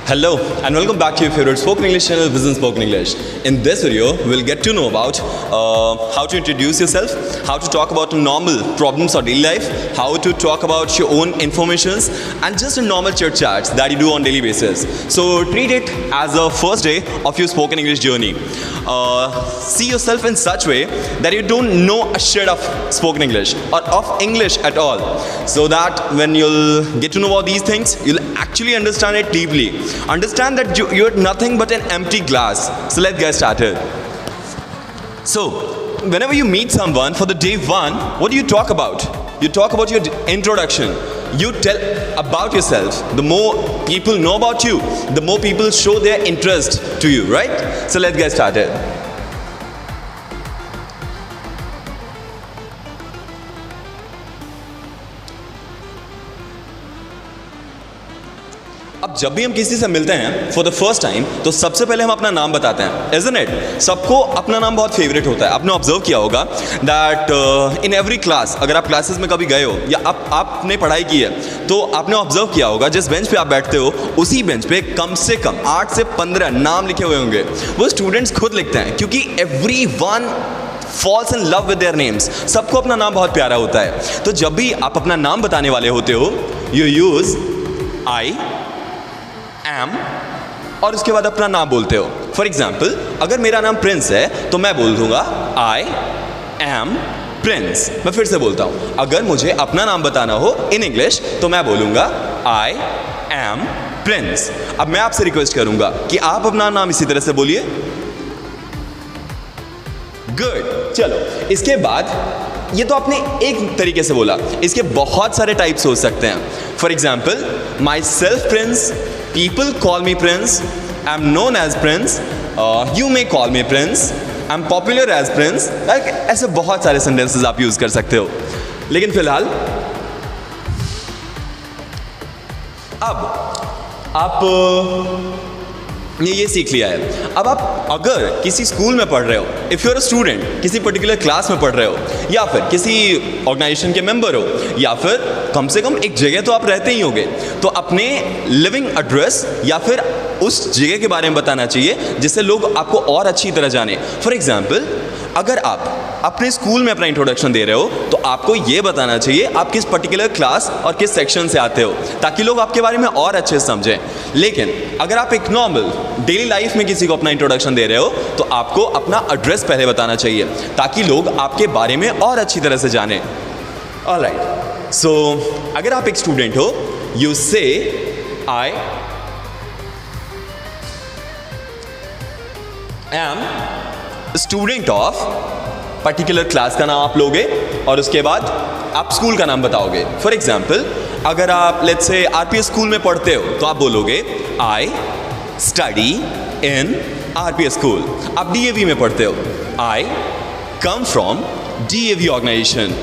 Hello and welcome back to your favorite spoken English channel, Vision Spoken English. In this video, we'll get to know about how to introduce yourself, how to talk about normal problems of daily life, how to talk about your own informations, and just a normal chit chats that you do on daily basis. So treat it as a first day of your spoken English journey. See yourself in such way that you don't know a shit of spoken English or of English at all, so that when you'll get to know about these things, you'll actually understand it deeply. Understand that you're nothing but an empty glass. So let's get started. So, whenever you meet someone for the day one, what do you talk about? You talk about your introduction. You tell about yourself. The more people know about you, the more people show their interest to you, right? So let's get started. अब जब भी हम किसी से मिलते हैं for the first time, तो सबसे पहले हम अपना नाम बताते हैं, इज़न्ट इट? सबको अपना नाम बहुत फेवरेट होता है. आपने ऑब्जर्व किया होगा दैट इन एवरी क्लास, अगर आप क्लासेस में कभी गए हो या आपने पढ़ाई की है, तो आपने ऑब्जर्व किया होगा जिस बेंच पे आप बैठते हो उसी बेंच पे कम से कम 8 से 15 नाम लिखे हुए होंगे. वो स्टूडेंट्स खुद लिखते हैं क्योंकि everyone falls in love with their names. सबको अपना नाम बहुत प्यारा होता है. तो जब भी आप अपना नाम बताने वाले होते हो, you use I am और उसके बाद अपना नाम बोलते हो. फॉर एग्जाम्पल, अगर मेरा नाम प्रिंस है तो मैं बोल दूंगा आई एम प्रिंस. मैं फिर से बोलता हूं, अगर मुझे अपना नाम बताना हो इन इंग्लिश तो मैं बोलूंगा आई एम प्रिंस. अब मैं आपसे रिक्वेस्ट करूंगा कि आप अपना नाम इसी तरह से बोलिए. गुड. चलो, इसके बाद ये तो आपने एक तरीके से बोला, इसके बहुत सारे टाइप्स हो सकते हैं. For example, my self Prince, people call me Prince, I'm known as Prince, you may call me Prince, I'm popular as Prince. ऐसे बहुत सारे सेंटेंसेस आप यूज़ कर सकते हो. लेकिन फिलहाल अब आप ये सीख लिया है. अब आप अगर किसी स्कूल में पढ़ रहे हो, if you are a student, किसी पर्टिकुलर क्लास में पढ़ रहे हो, या फिर किसी ऑर्गेनाइजेशन के मेंबर हो, या फिर कम से कम एक जगह तो आप रहते ही होंगे, तो अपने लिविंग एड्रेस या फिर उस जगह के बारे में बताना चाहिए जिससे लोग आपको और अच्छी तरह जाने. फॉर एग्जाम्पल, अगर आप अपने स्कूल में अपना इंट्रोडक्शन दे रहे हो तो आपको ये बताना चाहिए आप किस पर्टिकुलर क्लास और किस सेक्शन से आते हो, ताकि लोग आपके बारे में और अच्छे से समझें. लेकिन अगर आप एक नॉर्मल डेली लाइफ में किसी को अपना इंट्रोडक्शन दे रहे हो तो आपको अपना एड्रेस पहले बताना चाहिए ताकि लोग आपके बारे में और अच्छी तरह से जाने. ऑलराइट. सो अगर आप एक स्टूडेंट हो, यू से I am student of particular class का नाम आप लोगे और उसके बाद आप स्कूल का नाम बताओगे. फॉर एग्जाम्पल, अगर आप लेट्स से आरपीएस स्कूल में पढ़ते हो तो आप बोलोगे I study in RPS school. आप डीएवी में पढ़ते हो, I come from DAV organisation,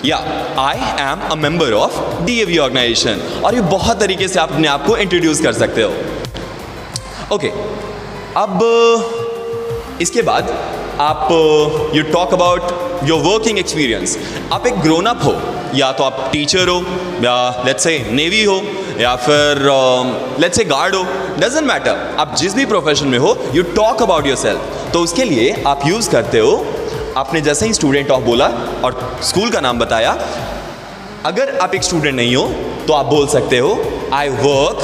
या I am a member of DAV organisation. और ये बहुत तरीके से आप अपने आप को इंट्रोड्यूस कर सकते हो. ओके. अब इसके बाद आप you talk about your working experience. आप एक ग्रोन अप हो, या तो आप टीचर हो, या लेट्स से नेवी हो, या फिर लेट्स से गार्ड हो, डजंट मैटर. आप जिस भी प्रोफेशन में हो, you talk about your self. तो उसके लिए आप यूज़ करते हो, आपने जैसे ही स्टूडेंट ऑफ बोला और स्कूल का नाम बताया, अगर आप एक स्टूडेंट नहीं हो तो आप बोल सकते हो I work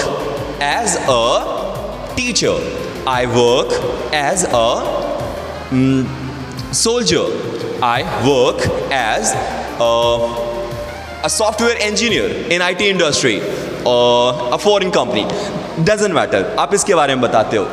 as a teacher, I work as a soldier, I work as a software engineer in IT industry, a foreign company. Doesn't matter. आप इसके बारे में बताते हो.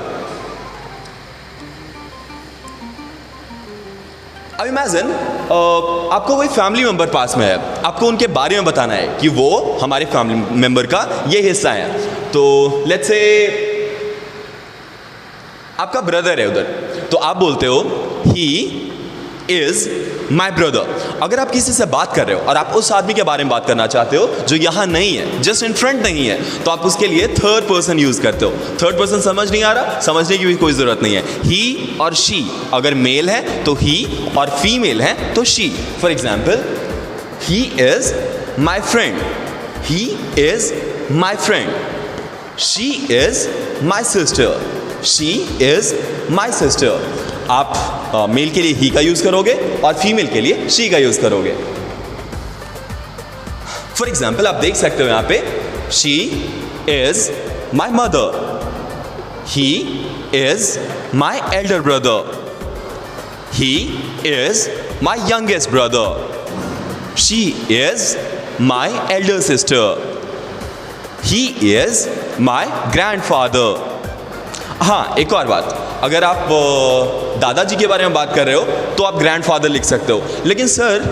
अब इमेजिन आपको कोई फैमिली मेंबर पास में है, आपको उनके बारे में बताना है कि वो हमारे फैमिली मेंबर का ये हिस्सा है. तो लेट्स से आपका ब्रदर है उधर, तो आप बोलते हो ही इज माई ब्रदर. अगर आप किसी से बात कर रहे हो और आप उस आदमी के बारे में बात करना चाहते हो जो यहाँ नहीं है, जस्ट इन फ्रंट नहीं है, तो आप उसके लिए थर्ड पर्सन यूज करते हो. थर्ड पर्सन समझ नहीं आ रहा, समझने की भी कोई ज़रूरत नहीं है. ही और शी, अगर मेल है तो ही और फीमेल है तो she. For example, he is my friend, he is my friend. She is my sister, she is my sister. आप मेल के लिए ही का यूज करोगे और फीमेल के लिए शी का यूज करोगे। फॉर एग्जाम्पल आप देख सकते हो यहां पे she is my mother, he is my elder brother, he is my youngest brother, she is my elder sister, he is my grandfather. हाँ, एक और बात, अगर आप दादाजी के बारे में बात कर रहे हो तो आप ग्रैंडफादर लिख सकते हो, लेकिन सर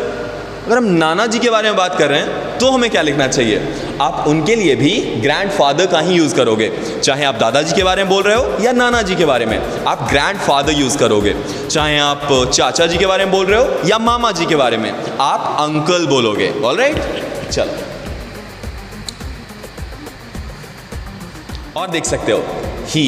अगर हम नाना जी के बारे में बात कर रहे हैं तो हमें क्या लिखना चाहिए? आप उनके लिए भी ग्रैंडफादर का ही यूज़ करोगे। चाहे आप दादाजी के बारे में बोल रहे हो या नाना जी के बारे में, आप ग्रैंडफादर यूज़ करोगे। चाहे आप चाचा जी के बारे में बोल रहे हो या मामा जी के बारे में, आप अंकल बोलोगे। ऑलराइट, चलो और देख सकते हो, he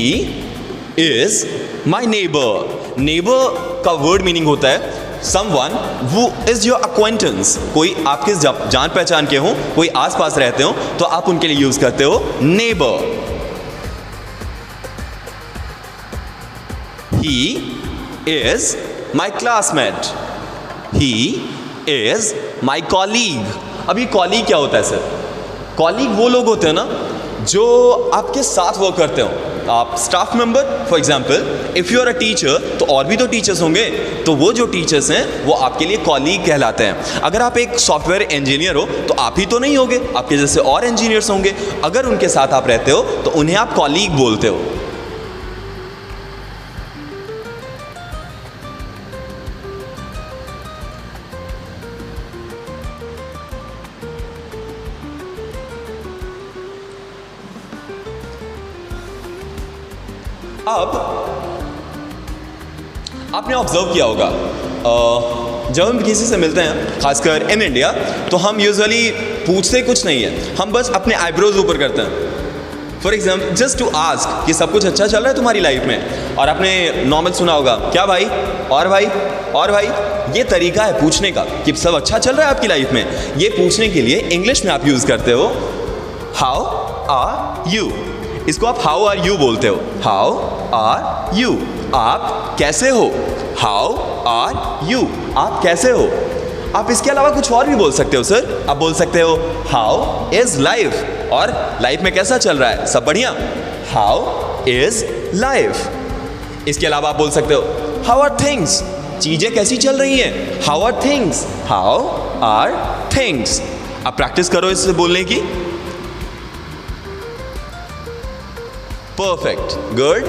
is my neighbour. Neighbour का वर्ड मीनिंग होता है someone who is your acquaintance, कोई आपके जान पहचान के हो, कोई आसपास रहते हो तो आप उनके लिए यूज करते हो neighbor। He is my classmate, he is my colleague। अब ये colleague क्या होता है सर? colleague वो लोग होते हैं ना जो आपके साथ वर्क करते हो। आप staff member, for example if you are a teacher तो और भी तो टीचर्स होंगे, तो वो जो टीचर्स हैं वो आपके लिए कॉलीग कहलाते हैं। अगर आप एक सॉफ्टवेयर इंजीनियर हो तो आप ही तो नहीं होगे, आपके जैसे और इंजीनियर्स होंगे। अगर उनके साथ आप रहते हो तो उन्हें आप कॉलीग बोलते हो। अब आपने ऑब्जर्व किया होगा, जब हम किसी से मिलते हैं खासकर इन इंडिया, तो हम यूजुअली पूछते कुछ नहीं है, हम बस अपने आईब्रोज ऊपर करते हैं। For example just to ask कि सब कुछ अच्छा चल रहा है तुम्हारी लाइफ में। और आपने नॉर्मल सुना होगा, क्या भाई, और भाई, और भाई। ये तरीका है पूछने का कि सब अच्छा चल रहा है आपकी लाइफ में। ये पूछने के लिए इंग्लिश में आप यूज करते हो हाउ आर यू। इसको आप हाउ आर यू बोलते हो, हाउ आर यू। आप कैसे हो, हाउ आर यू, आप कैसे हो। आप इसके अलावा कुछ और भी बोल सकते हो सर। आप बोल सकते हो हाउ इज लाइफ, और लाइफ में कैसा चल रहा है, सब बढ़िया, हाउ इज लाइफ। इसके अलावा आप बोल सकते हो हाउ आर थिंग्स, चीजें कैसी चल रही हैं, how are things, how are things. आप प्रैक्टिस करो इससे बोलने की। Perfect, good.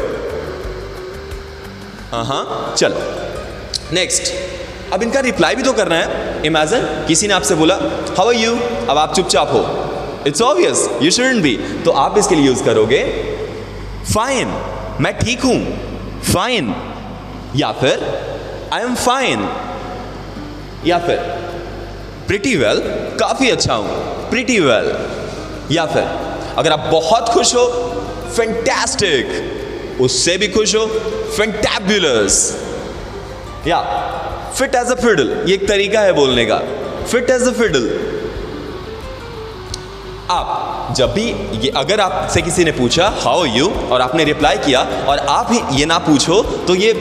हाँ, चलो नेक्स्ट। अब इनका रिप्लाई भी तो करना है। इमेजिन किसी ने आपसे बोला हाउ आर यू, अब आप चुपचाप हो, it's obvious you shouldn't be, तो आप इसके लिए यूज करोगे फाइन, मैं ठीक हूं, फाइन, या फिर आई एम फाइन, या फिर प्रिटी वेल, काफी अच्छा हूं, प्रिटी वेल, या फिर अगर आप बहुत खुश हो फैंटास्टिक, उससे भी खुश हो फैंटाबुलस, या फिट एज अ फिडल। ये एक तरीका है बोलने का, फिट एज अ फिडल। आप जब भी ये, अगर आपसे किसी ने पूछा हाउ आर यू और आपने रिप्लाई किया और आप ही ये ना पूछो तो ये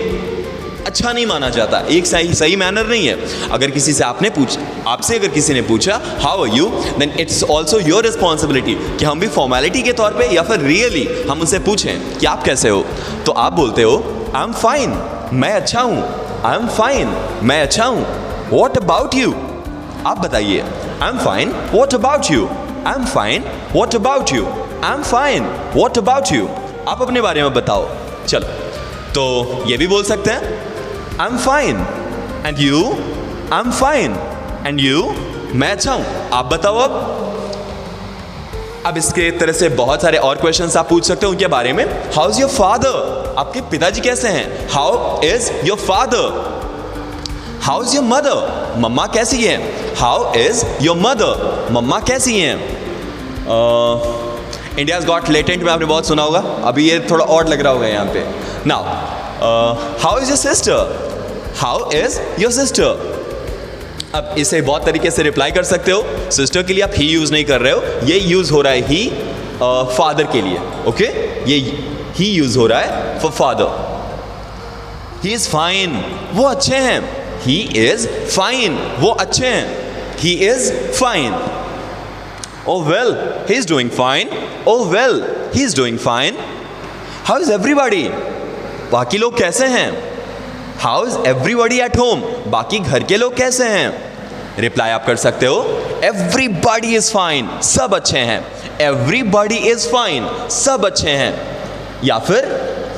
अच्छा नहीं माना जाता, एक सही मैनर नहीं है। अगर किसी से आपसे अगर किसी ने पूछा how are you, then it's also your responsibility कि हम भी फॉर्मेलिटी के तौर पे या फिर रियली हम उनसे पूछें कि आप कैसे हो, तो आप बोलते हो आई एम फाइन, मैं अच्छा हूं, आई एम फाइन, मैं अच्छा हूं, व्हाट अबाउट यू, आप बताइए, आई am fine, what about you, I am fine, what about you, I am fine, what about you, आप अपने बारे में बताओ। चलो, तो ये भी बोल सकते हैं आई am fine, and you, I am fine, and you, मैं अच्छा हूं, आप बताओ। अब इसके तरह से बहुत सारे और क्वेश्चंस आप पूछ सकते हो उनके बारे में। हाउ इज योर फादर, आपके पिताजी कैसे हैं, how is your father. How is your mother, मम्मा कैसी है, हाउ इज योर मदर, मम्मा कैसी हैं। इंडियाज गॉट लेटेंट में आपने बहुत सुना होगा, अभी ये थोड़ा ऑड लग रहा होगा यहाँ पे। Now how is your sister, how is your sister. अब इसे बहुत तरीके से रिप्लाई कर सकते हो। सिस्टर के लिए आप ही यूज नहीं कर रहे हो, ये यूज हो रहा है ही, फादर के लिए, ओके? ये ही यूज हो रहा है for father. He is fine, वो अच्छे हैं। ही इज फाइन, वो अच्छे हैं। He is fine. Oh well, he's doing fine. Oh well, he's doing fine. How is everybody? बाकी लोग कैसे हैं? How is everybody at home? बाकी घर के लोग कैसे हैं? रिप्लाई आप कर सकते हो Everybody is fine. सब अच्छे हैं। Everybody is fine. सब अच्छे हैं। या फिर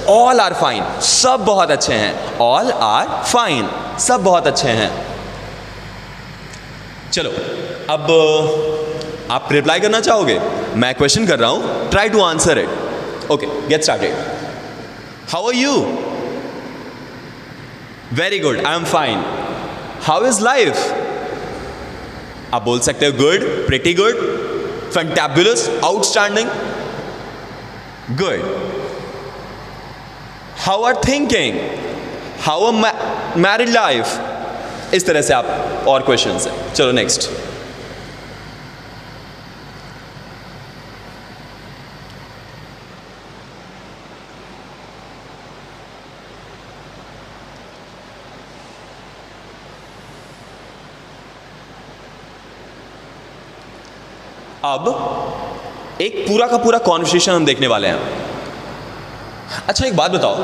All are fine. सब बहुत अच्छे हैं। All are fine. सब बहुत अच्छे हैं। चलो अब आप रिप्लाई करना चाहोगे? मैं क्वेश्चन कर रहा हूं, try to answer it. Okay, get started. How are you? Very good, I am fine. How is life? आप बोल सकते हो good, pretty good, fantabulous, outstanding. Good. How are thinking? How are married life? इस तरह से आप और question है। चलो नेक्स्ट। अब एक पूरा का पूरा कॉन्वर्सेशन हम देखने वाले हैं। अच्छा एक बात बताओ,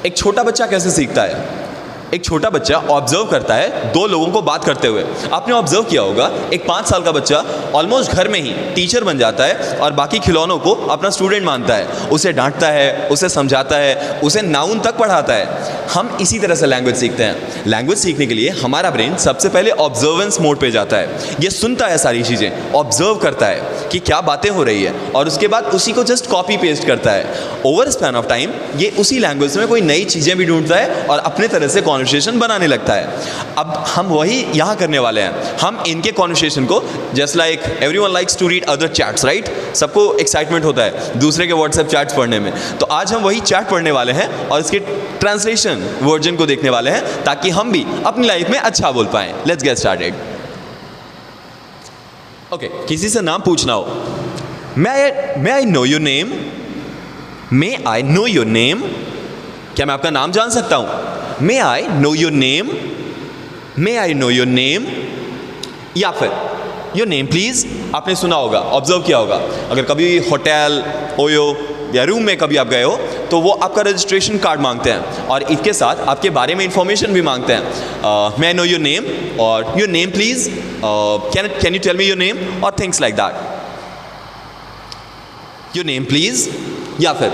एक छोटा बच्चा कैसे सीखता है? एक छोटा बच्चा ऑब्जर्व करता है दो लोगों को बात करते हुए। आपने ऑब्जर्व किया होगा एक 5 साल का बच्चा ऑलमोस्ट घर में ही टीचर बन जाता है और बाकी खिलौनों को अपना स्टूडेंट मानता है, उसे डांटता है, उसे समझाता है, उसे नाउन तक पढ़ाता है। हम इसी तरह से लैंग्वेज सीखते हैं। लैंग्वेज सीखने के लिए हमारा ब्रेन सबसे पहले ऑब्जर्वेंस मोड पे जाता है। ये सुनता है सारी चीज़ें, ऑब्जर्व करता है कि क्या बातें हो रही है और उसके बाद उसी को जस्ट कॉपी पेस्ट करता है। ओवर स्पैन ऑफ टाइम ये उसी लैंग्वेज में कोई नई चीज़ें भी ढूंढता है और अपने तरह से कॉन्वर्सेशन बनाने लगता है। अब हम वही यहाँ करने वाले हैं। हम इनके कॉन्वर्सेशन को just like everyone likes to read other chats, right? सबको एक्साइटमेंट होता है दूसरे के व्हाट्सएप चैट्स पढ़ने में। तो आज हम वही चैट पढ़ने वाले हैं और इसके ट्रांसलेशन वर्जन को देखने वाले हैं ताकि हम भी अपनी लाइफ में अच्छा बोल पाएं। Let's get started. ओके, किसी से नाम पूछना हो, may I know your name? May I know your name? क्या मैं आपका नाम जान सकता हूं? May I know your name? May I know your name? या फिर योर नेम प्लीज। आपने सुना होगा, ऑब्जर्व किया होगा, अगर कभी होटल, ओयो या रूम में कभी आप गए हो तो वो आपका रजिस्ट्रेशन कार्ड मांगते हैं और इसके साथ आपके बारे में इंफॉर्मेशन भी मांगते हैं। May I know your name और your name please, can you tell me your name और things like that. Your name please या फिर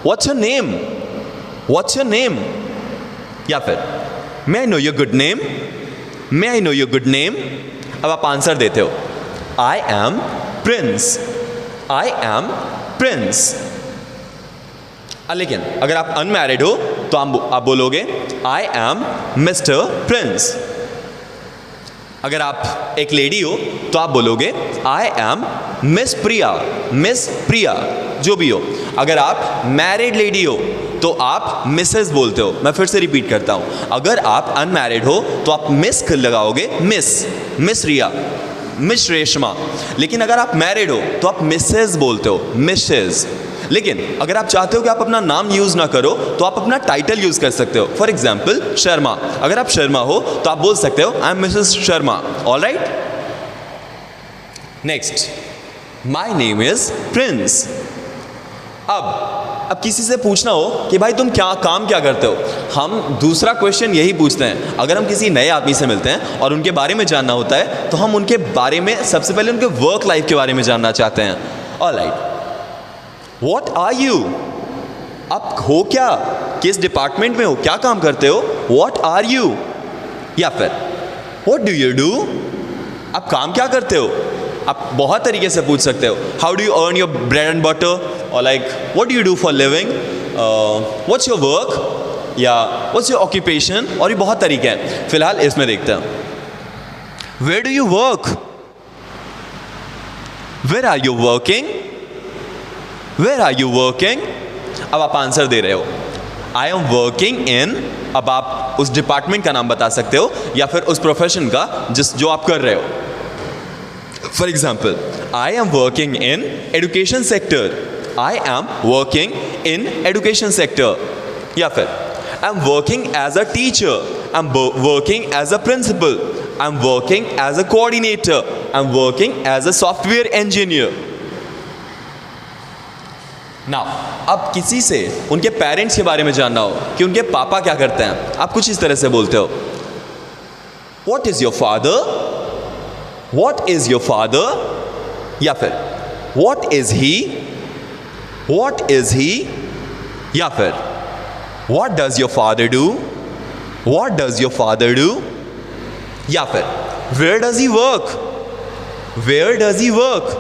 what's your name? What's your name? या फिर may I know your good name? May I know your good name? अब आप answer देते हो I am Prince, I am Prince. लेकिन अगर आप अनमैरिड हो तो आप बोलोगे आई एम मिस्टर प्रिंस। अगर आप एक लेडी हो तो आप बोलोगे I am miss Priya, miss Priya, जो भी हो। अगर आप मैरिड लेडी हो तो आप मिसेस बोलते हो। मैं फिर से रिपीट करता हूं, अगर आप अनमैरिड हो तो आप मिस लगाओगे, मिस रिया, मिस रेशमा। लेकिन अगर आप मैरिड हो तो आप मिसेस बोलते हो, मिसेस। लेकिन अगर आप चाहते हो कि आप अपना नाम यूज ना करो तो आप अपना टाइटल यूज कर सकते हो। फॉर एग्जाम्पल शर्मा, अगर आप शर्मा हो तो आप बोल सकते हो I M Mrs Sharma. All right, next, my name is Prince. अब किसी से पूछना हो कि भाई तुम काम क्या करते हो, हम दूसरा क्वेश्चन यही पूछते हैं। अगर हम किसी नए आदमी से मिलते हैं और उनके बारे में जानना होता है तो हम उनके बारे में सबसे पहले उनके वर्क लाइफ के बारे में जानना चाहते हैं। Alright, what are you? आप हो क्या, किस डिपार्टमेंट में हो, क्या काम करते हो? What are you? या फिर व्हाट डू यू डू? आप काम क्या करते हो? आप बहुत तरीके से पूछ सकते हो। How do you earn your bread and butter, और like what do you do for living, what's your work, या व्हाट्स योर ऑक्यूपेशन, और भी बहुत तरीके हैं। फिलहाल इसमें देखते हैं, where do you work? Where are you working? Where are you working? अब आप आंसर दे रहे हो आई एम वर्किंग इन। अब आप उस डिपार्टमेंट का नाम बता सकते हो या फिर उस प्रोफेशन का जो आप कर रहे हो। For example, I am working in education sector. I am working in education sector. या फिर I'm working as a teacher. I'm working as a principal. I'm working as a coordinator. I'm working as a software engineer. Now, अब किसी से उनके parents के बारे में जानना हो कि उनके पापा क्या करते हैं, आप कुछ इस तरह से बोलते हो, What is your father? What is your father? या फिर What is he? What is he? या फिर What does your father do? What does your father do? या फिर Where does he work? Where does he work?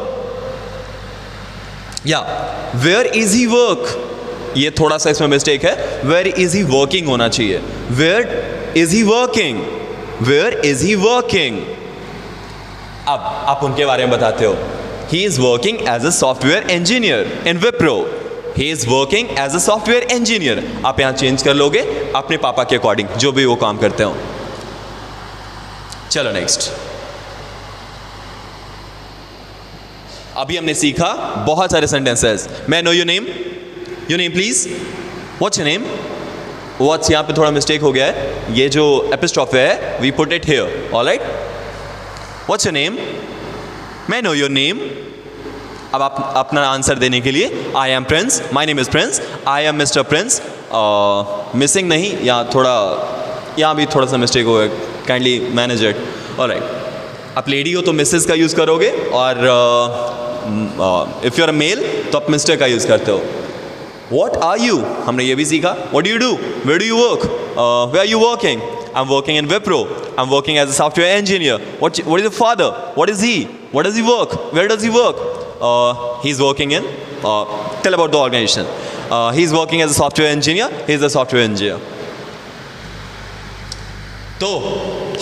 या Where is he work? ये थोड़ा सा इसमें मिस्टेक है, Where is he working होना चाहिए. Where is he working? Where is he working? अब आप उनके बारे में बताते हो, He is working as a software engineer in Wipro. He is working as a software engineer. आप यहाँ चेंज कर लोगे अपने पापा के अकॉर्डिंग, जो भी वो काम करते हो. चलो नेक्स्ट. अभी हमने सीखा बहुत सारे sentences. May I know your name? Your name please. What's your name? What's यहाँ पे थोड़ा मिस्टेक हो गया है. ये जो एपिस्ट्रॉफ है, we put it here. All right? What's your name? May I know your name? अब आप अपना आंसर देने के लिए, I am Prince. My name is Prince. I am Mr. Prince. Missing नहीं, यहाँ भी थोड़ा सा मिस्टेक हो गया. Kindly manage it. ऑलराइट. आप लेडी हो तो मिसेस का यूज़ करोगे, और if you are a male तो आप मिस्टर का यूज़ करते हो. What are you? हमने ये भी सीखा. What do you do? Where do you work? Where are you working? I'm working in Wipro. I'm working as a software engineer. What is your father? What is he? What does he work? Where does he work? He's working in. Tell about the organization. He's working as a software engineer. He's a software engineer. तो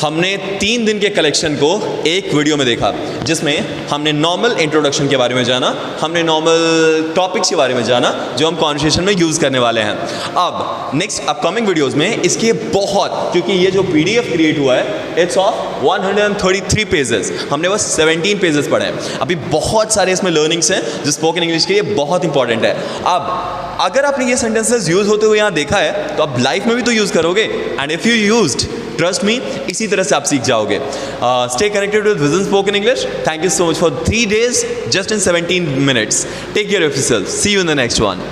हमने 3 दिन के collection को एक video में देखा, जिसमें हमने नॉर्मल इंट्रोडक्शन के बारे में जाना, हमने नॉर्मल टॉपिक्स के बारे में जाना जो हम कॉन्वर्सेशन में यूज़ करने वाले हैं. अब नेक्स्ट अपकमिंग वीडियोस में इसके बहुत, क्योंकि ये जो PDF क्रिएट हुआ है इट्स ऑफ 133 पेजेस, हमने बस 17 पेजेस पढ़े हैं. अभी बहुत सारे इसमें लर्निंग्स हैं जो स्पोकन इंग्लिश के लिए बहुत इंपॉर्टेंट है. अब अगर आपने ये सेंटेंसेस यूज़ होते हुए यहाँ देखा है तो आप लाइफ में भी तो यूज़ करोगे. And if you used, trust me, इसी तरह से आप सीख जाओगे. Stay connected with vision spoken English. Thank you so much for 3 days just in 17 minutes. Take care of yourself. See you in the next one.